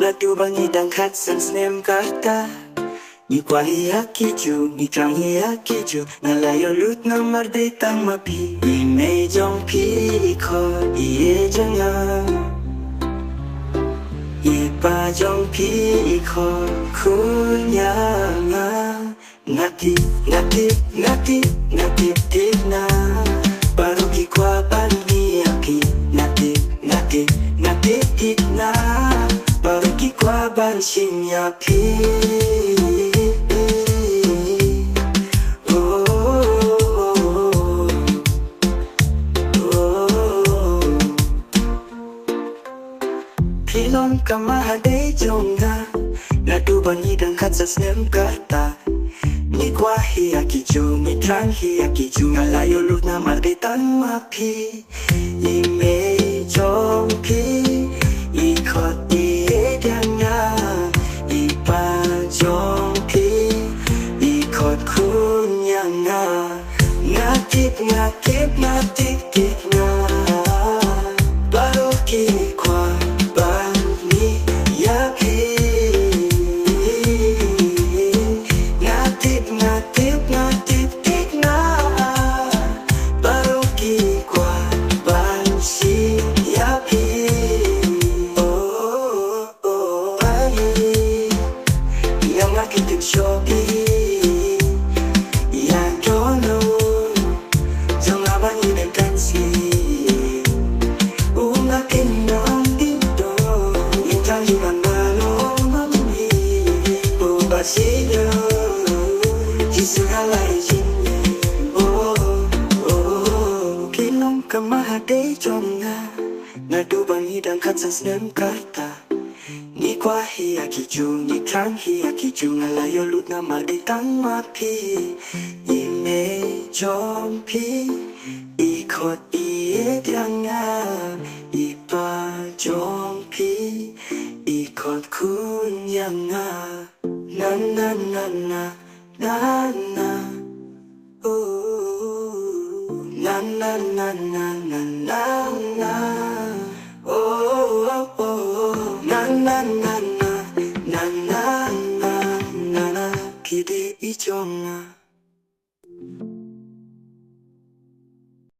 Ladu bangi dangkat sensnem kata Ni kuahi akiju, ni trangi akiju Nalayo lut namar detang mapi Ime jong pi ko iye jangan Ipa jong pi ko kunyanga Ngati, ngati, ngati, ngati tina Baru ki kwa bangi aki Ngati, ngati, ngati tina Baru ki kwa ban shinya pi Pilon kama hade jonga Ladu bangi dangkat sasnem kata Ni kuahi akiju, ni trangi akiju Ngalayo lut namar detan mapi Ime jongpi Ikot diedanya Ipa jongpi Ikot kunyanga Ngatip, ngatip, ngatip, kitna Baru kikwa bani yapi Ngatip, ngatip, ngatip, kitna Baru kikwa bansi yapi Oh, oh, bani Yang ngakitip shopi Yang dono Jangan bangi detensi Ungakin nang dito Itang iman balong mami Bubasiyo Kisugala ijinye Oh, oh Kilong kamahade jonga Ngadu bangi dangkat sasnem kata Ni kuahi akiju, ni trangi akiju Ngalayo lut namar detang mapi Ime jompi Ikot iye jangan Ipa jompi Ikot kunyanga Na na na na Na na Oh Na na na na na na na Oh oh oh Na na na na Na na na na na Kide ijonga